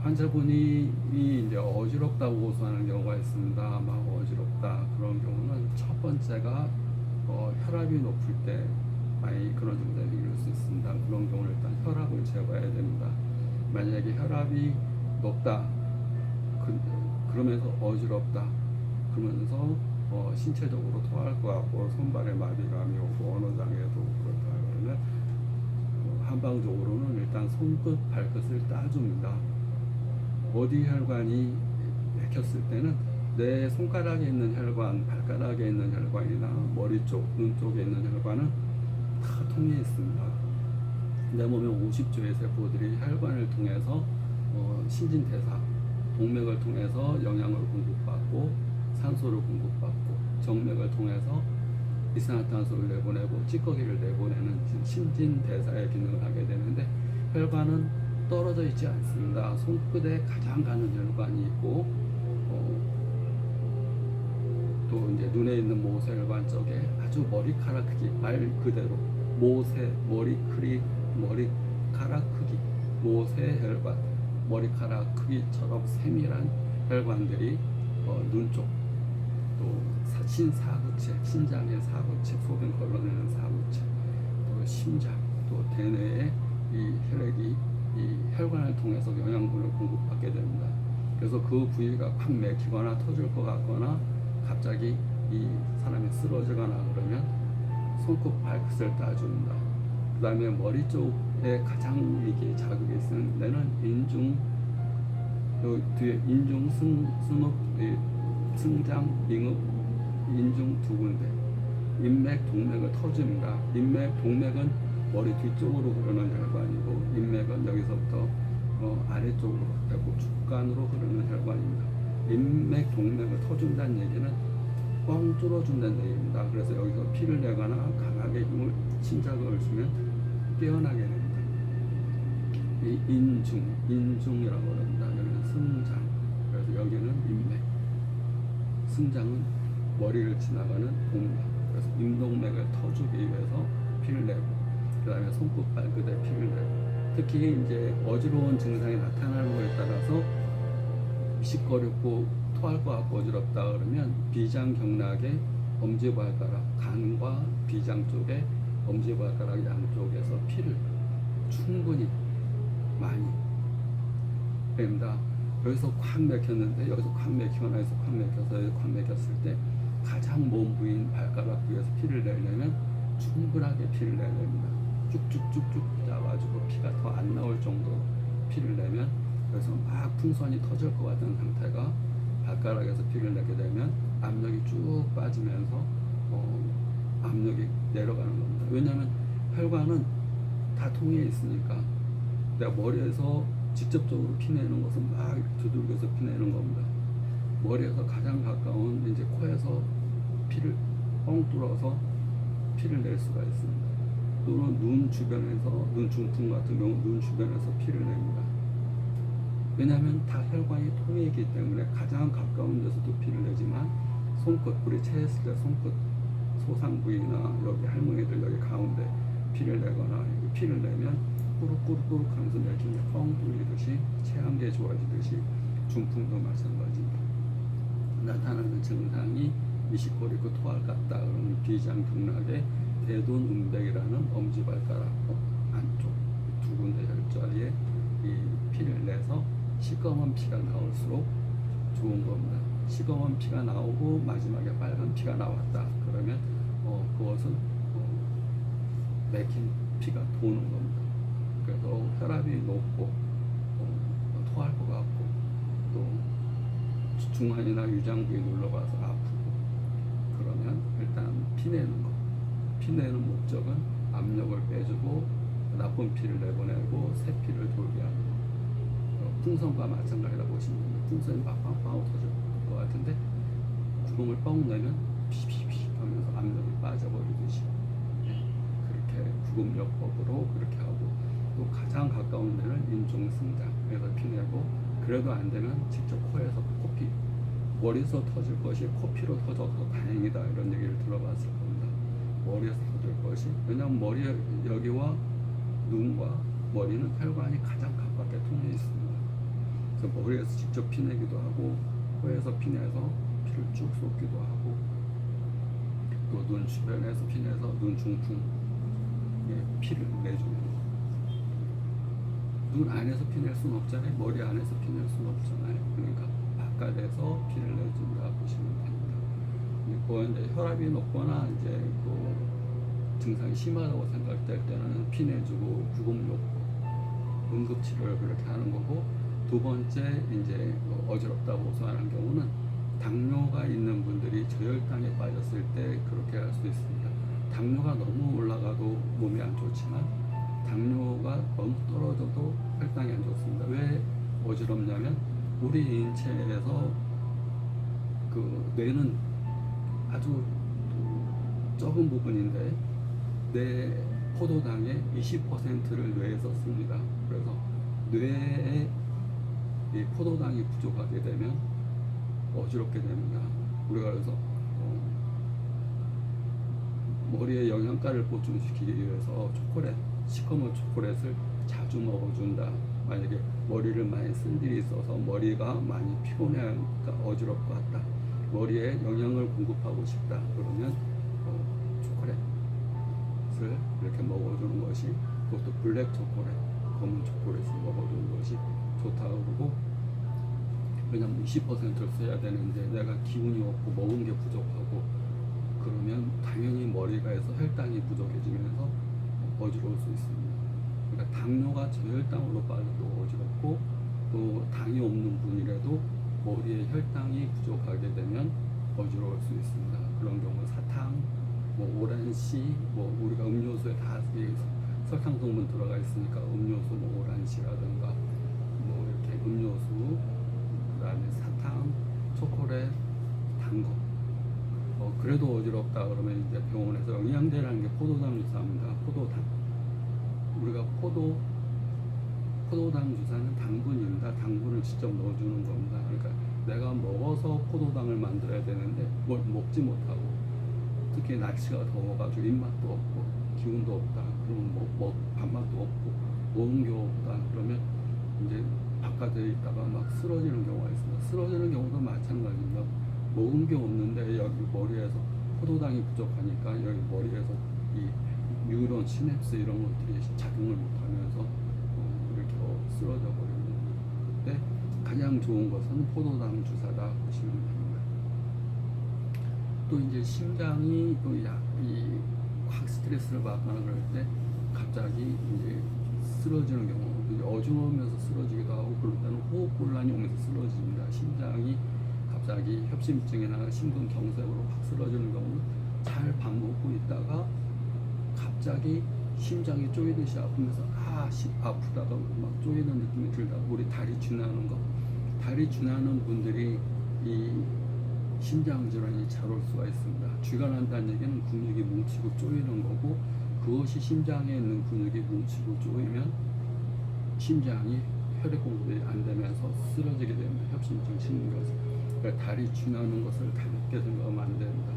환자분이 이제 어지럽다고 호소하는 경우가 있습니다. 막 어지럽다 그런 경우는 첫 번째가 혈압이 높을 때 많이 그런 증상이 이룰 수 있습니다. 그런 경우는 일단 혈압을 재봐야 됩니다. 만약에 혈압이 높다 그러면서 어지럽다 그러면서 신체적으로 토할 것 같고 손발에 마비감이 오고 언어장애도 그렇다 그러면 한방적으로는 일단 손끝 발끝을 따줍니다. 어디 혈관이 막혔을 때는 내 손가락에 있는 혈관, 발가락에 있는 혈관이나 머리 쪽, 눈 쪽에 있는 혈관은 다 통해 있습니다. 내 몸의 50조의 세포들이 혈관을 통해서 신진대사, 동맥을 통해서 영양을 공급받고 산소를 공급받고 정맥을 통해서 이산화탄소를 내보내고 찌꺼기를 내보내는 신진대사의 기능을 하게 되는데 혈관은 떨어져 있지 않습니다. 손끝에 가장 가는 혈관이 있고 또 이제 눈에 있는 모세혈관 쪽에 아주 머리카락 크기 말 그대로 머리카락 크기 모세혈관 머리카락 크기처럼 세밀한 혈관들이 눈 쪽 또 신사구체 신장의 사구체 소변 걸러내는 사구체 또 심장 또 대뇌에 이 혈액이 이 혈관을 통해서 영양분을 공급받게 됩니다. 그래서 그 부위가 확 막히거나 터질 것 같거나 갑자기 이 사람이 쓰러지거나 그러면 손끝 발끝을 따줍니다. 그 다음에 머리 쪽에 가장 이게 자극이 있는 데는 인중 뒤에 인중 승읍 승장 빙읍 인중 두 군데 인맥 동맥을 터줍니다. 인맥 동맥은 머리 뒤쪽으로 흐르는 혈관이고 인맥은 여기서부터 아래쪽으로 배꼽 주간으로 흐르는 혈관입니다. 인맥 동맥을 터준다는 얘기는 뻥 뚫어준다는 얘기입니다. 그래서 여기서 피를 내거나 강하게 힘을 침자극을 주면 깨어나게 됩니다. 이 인중이라고 합니다. 여기는 승장, 그래서 여기는 인맥, 승장은 머리를 지나가는 동맥, 그래서 임동맥을 터주기 위해서 피를 내고, 그 다음에 손끝 발끝에 피를 내고, 특히 이제 어지러운 증상이 나타나는 것에 따라서 시꺼렵고 토할 것 같고 어지럽다 그러면 비장경락의 엄지발가락, 간과 비장 쪽에 엄지발가락 양쪽에서 피를 충분히 많이 뺍니다. 여기서 콱 막혔는데 여기서 콱 막히거나 여기서 콱 막혀서 여기서 콱 막혔을 때 가장 먼 부위인 발가락 부위에서 피를 내려면 충분하게 피를 내야 됩니다. 쭉쭉쭉쭉 짜가지고 피가 더 안 나올 정도로 피를 내면 그래서 막 풍선이 터질 것 같은 상태가 발가락에서 피를 내게 되면 압력이 쭉 빠지면서 압력이 내려가는 겁니다. 왜냐하면 혈관은 다 통해 있으니까 내가 머리에서 직접적으로 피내는 것은 막 두들겨서 피내는 겁니다. 머리에서 가장 가까운 이제 코에서 피를 뻥 뚫어서 피를 낼 수가 있습니다. 또는 눈 주변에서 눈 중풍 같은 경우 눈 주변에서 피를 냅니다. 왜냐하면 다 혈관이 통해 있기 때문에 가장 가까운 데서도 피를 내지만 손끝 우리 체했을 때 손끝 소상 부위나 여기 할머니들 여기 가운데 피를 내거나 피를 내면 꾸룩꾸룩꾸룩 하면서 내통이 뻥 뚫리듯이 체한계 좋아지듯이 중풍도 마찬가지입니다. 나타나는 증상이 미식거리고 토할 같다 그러면 비장경락의 대둔음백이라는 엄지발가락 안쪽 두 군데 혈자리에 이 피를 내서 시꺼먼 피가 나올수록 좋은 겁니다. 시꺼먼 피가 나오고 마지막에 빨간 피가 나왔다 그러면 그것은 막힌 피가 도는 겁니다. 그래서 혈압이 높고 토할 것 같고 또 중환이나 유장 부위 눌러봐서 아프고 그러면 일단 피내는 거. 피내는 목적은 압력을 빼주고 나쁜 피를 내보내고 새 피를 돌게 하는 거. 풍선과 마찬가지라고 보시면 됩니다. 풍선이 막 빵빵하고 터질 것 같은데 구멍을 뻥 내면 피피피 하면서 압력이 빠져버리듯이 그렇게 구급요법으로 그렇게 하고 또 가장 가까운 데는 인중승장에서 피내고 그래도 안 되면 직접 코에서 코피 머리에서 터질 것이 코피로 터져서 다행이다 이런 얘기를 들어봤을 겁니다. 머리에서 터질 것이 왜냐하면 머리 여기와 눈과 머리는 혈관이 가장 가깝게 통해 있습니다. 그래서 머리에서 직접 피내기도 하고 코에서 피내서 피를 쭉 쏟기도 하고 또 눈 주변에서 피내서 눈 중풍에 피를 내주는 거. 눈 안에서 피낼 수는 없잖아요. 머리 안에서 피낼 수는 없잖아요. 그러니까 바깥에서 피를 내준다 보시면 됩니다. 그리고 이제 혈압이 높거나 이제 그 증상이 심하다고 생각될 때는 피 내주고 구급요법, 응급치료를 그렇게 하는 거고, 두 번째 이제 어지럽다고 호소하는 경우는 당뇨가 있는 분들이 저혈당에 빠졌을 때 그렇게 할 수 있습니다. 당뇨가 너무 올라가도 몸이 안 좋지만 당뇨가 너무 떨어져도 혈당이 안 좋습니다. 왜 어지럽냐면 우리 인체에서 그 뇌는 아주 적은 부분인데 뇌 포도당의 20%를 뇌에서 씁니다. 그래서 뇌에 이 포도당이 부족하게 되면 어지럽게 됩니다. 우리가 그래서 머리에 영양가를 보충시키기 위해서 초콜릿, 시커먼 초콜릿을 자주 먹어준다. 만약에 머리를 많이 쓴 일이 있어서 머리가 많이 피곤해, 어지럽 것 같다, 머리에 영양을 공급하고 싶다, 그러면 초콜릿을 이렇게 먹어주는 것이, 그것도 블랙 초콜릿, 검은 초콜릿을 먹어주는 것이 좋다고 그러고, 왜냐면 20%를 써야 되는데 내가 기운이 없고 먹은 게 부족하고 그러면 당연히 머리가 해서 혈당이 부족해지면서 어지러울 수 있습니다. 그러니까 당뇨가 저혈당으로 빠져도 어지럽고, 또 당이 없는 분이라도 머리에 혈당이 부족하게 되면 어지러울 수 있습니다. 그런 경우 사탕, 뭐 오란시, 뭐 우리가 음료수에 다 설탕 성분 들어가 있으니까 음료수, 뭐 오란시라든가 뭐 이렇게 음료수, 그다음에 사탕, 초콜릿, 단 거. 그래도 어지럽다 그러면 이제 병원에서 영양제라는 게 포도당 주사입니다. 포도당. 우리가 포도당 주사는 당분입니다. 당분을 직접 넣어주는 겁니다. 그러니까 내가 먹어서 포도당을 만들어야 되는데 뭘 먹지 못하고, 특히 날씨가 더워가지고 입맛도 없고 기운도 없다, 그러면 뭐 밥맛도 없고 먹은 게 없다, 그러면 이제 바깥에 있다가 막 쓰러지는 경우가 있습니다. 쓰러지는 경우도 마찬가지입니다. 먹은 게 없는데 여기 머리에서 포도당이 부족하니까 여기 머리에서 이 뉴런 시냅스 이런 것들이 작용을 못하면서 이렇게 쓰러져 버리는데, 가장 좋은 것은 포도당 주사다 보시면 됩니다. 또 이제 심장이 또 확 스트레스를 받거나 그럴 때 갑자기 이제 쓰러지는 경우, 어지러우면서 쓰러지기도 하고, 그럴 때는 호흡곤란이 오면서 쓰러집니다. 심장이 갑자기 협심증이나 심근경색으로 확 쓰러지는 경우는 잘 밥 먹고 있다가 갑자기 심장이 쪼이듯이 아프면서 아프다가 막 쪼이는 느낌이 들다가 우리 다리 쥐나는 거, 다리 쥐나는 분들이 이 심장 질환이 잘 올 수가 있습니다. 쥐가 난다는 얘기는 근육이 뭉치고 쪼이는 거고, 그것이 심장에 있는 근육이 뭉치고 쪼이면 심장이 혈액 공급이 안 되면서 쓰러지게 됩니다. 협심증 심근경색. 그러니까 다리 쥐나는 것을 가볍게 생각하면 안 됩니다.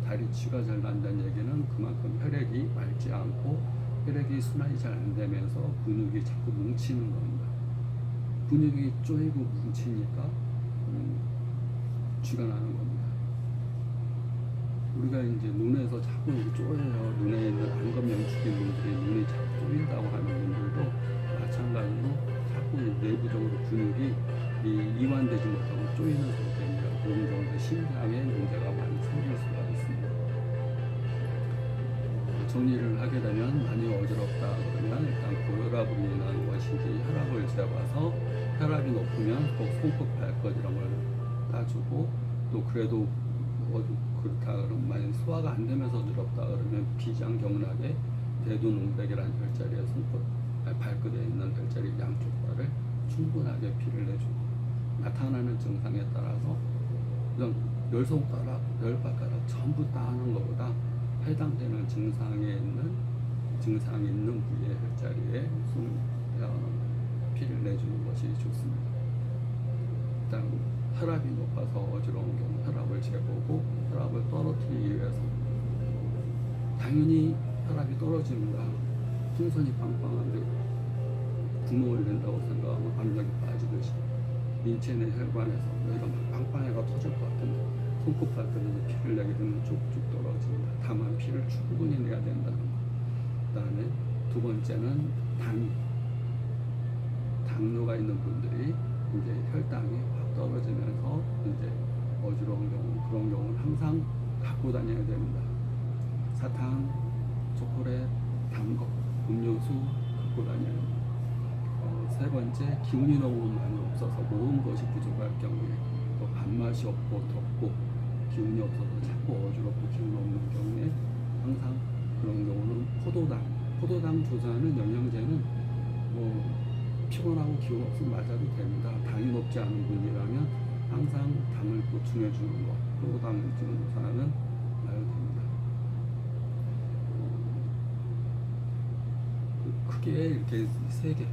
다리 쥐가 잘 난다는 얘기는 그만큼 혈액이 맑지 않고 혈액이 순환이 잘 안 되면서 근육이 자꾸 뭉치는 겁니다. 근육이 쪼이고 뭉치니까 쥐가 나는 겁니다. 우리가 이제 눈에서 자꾸 쪼여요. 눈에 있는 안검영축인 분들이 눈이 자꾸 쪼인다고 하는 분들도 마찬가지로 자꾸 내부적으로 근육이 이완되지 못하고 쪼이는 상태입니다. 그런 경우에 심장에 문제가 많이 생길 수가 있습니다. 정리를 하게 되면 많이 어지럽다 그러면 일단 고혈압으로 인한 것인지 혈압을 재봐서, 혈압이 높으면 꼭 손끝 발끝 이런 걸 따주고, 또 그래도 그렇다 그러면 만약 소화가 안 되면서 어지럽다 그러면 비장경락에 대둔응백이라는 혈자리에 손끝 발끝에 있는 혈자리 양쪽 발을 충분하게 피를 내주고, 나타나는 증상에 따라서 그냥 10손가락, 10발가락 전부 다 하는 것보다 해당되는 증상이 있는 부위의 혈자리에 피를 내주는 것이 좋습니다. 일단 혈압이 높아서 어지러운 경우 혈압을 재보고, 혈압을 떨어뜨리기 위해서 당연히 혈압이 떨어집니다. 풍선이 빵빵한데 구멍을 낸다고 생각하면 압력이 빠지듯이 인체 내 혈관에서 여기가 막 빵빵해가 터질 것 같은데 손톱 할 때는 피를 내게 되면 쭉쭉 떨어집니다. 다만 피를 충분히 내야 된다는 거. 그다음에 두 번째는 당뇨가 있는 분들이 이제 혈당이 확 떨어지면서 이제 어지러운 경우, 그런 경우는 항상 갖고 다녀야 됩니다. 사탕, 초콜릿, 단 거, 음료수 갖고 다녀야 됩니다. 세 번째, 기운이 너무 많이 없어서 모든 것이 부족할 경우에, 또 밥맛이 없고 덥고 기운이 없어서 자꾸 어지럽고 기운 없는 경우에 항상 그런 경우는 포도당 조사하는 영양제는 피곤하고 기운 없으면 맞아도 됩니다. 당이 높지 않은 분이라면 항상 당을 보충해 주는 것, 포도당 조사는 맞아도 됩니다. 크게 이렇게 세 개.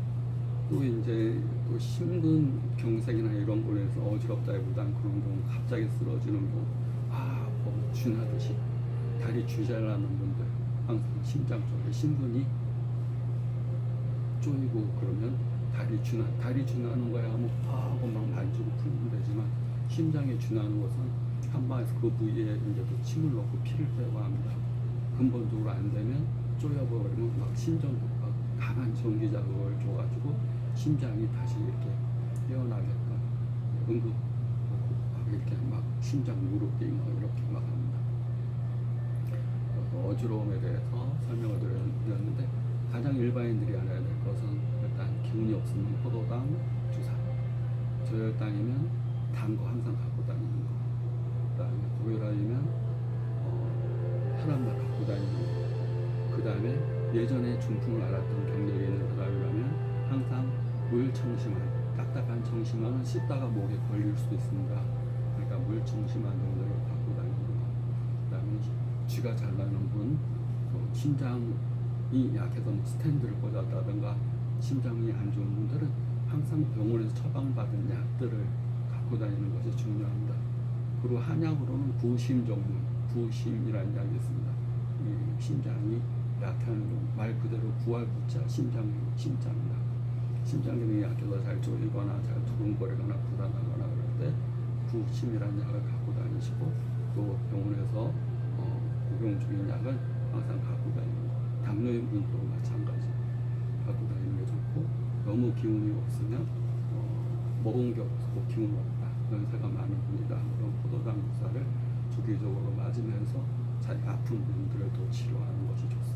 또 이제 또 심근경색이나 이런 걸로 해서 어지럽다기보단 그런 경우 갑자기 쓰러지는 경우, 뭐 쥐나듯이 다리 쥐잘나는 분들, 항상 심장 쪽에 심근이 쪼이고 그러면 다리 쥐나는 거야 하고 하고 막 만지고 풀면 되지만, 심장에 쥐나는 것은 한 방에서 그 부위에 이제 또 침을 넣고 피를 빼고 합니다. 근본적으로 안 되면 쪼여버리면 막 심전도 막 강한 전기 자극을 줘가지고 심장이 다시 이렇게 깨어나게끔 응급 막 이렇게 막 심장 무릎이 막 이렇게 막 합니다. 어지러움에 대해서 설명을 드렸는데, 가장 일반인들이 알아야 될 것은 일단 기운이 없으면 포도당 주사, 저혈당이면 단 거 항상 갖고 다니는 거, 그다음에 고혈압이면 혈압약 갖고 다니는 거, 그다음에 예전에 중풍을 앓았던 경력이 있는 사람이라면 항상 물 청심환, 딱딱한 청심환은 씹다가 목에 걸릴 수도 있습니다. 그러니까 물 청심환 정도를 갖고 다니는 거. 그다음에 쥐가 잘 나는 분, 심장이 약해서 스탠드를 꽂았다든가 심장이 안 좋은 분들은 항상 병원에서 처방받은 약들을 갖고 다니는 것이 중요합니다. 그리고 한약으로는 부심이라는 약이 있습니다. 이 심장이 약한 말 그대로 부활부자 심장입니다. 심장 기능이 약해서 잘 졸리거나 잘 두근거리거나 불안하거나 그럴 때 부심이라는 약을 갖고 다니시고, 또 병원에서 복용 중인 약은 항상 갖고 다니는 거. 당뇨인 분도 마찬가지 갖고 다니는 게 좋고, 너무 기운이 없으면 먹은 게 없고 기운 없다, 연세가 많은 분이다, 그런 포도당 주사를 주기적으로 맞으면서 자기 아픈 분들을 또 치료하는 것이 좋습니다.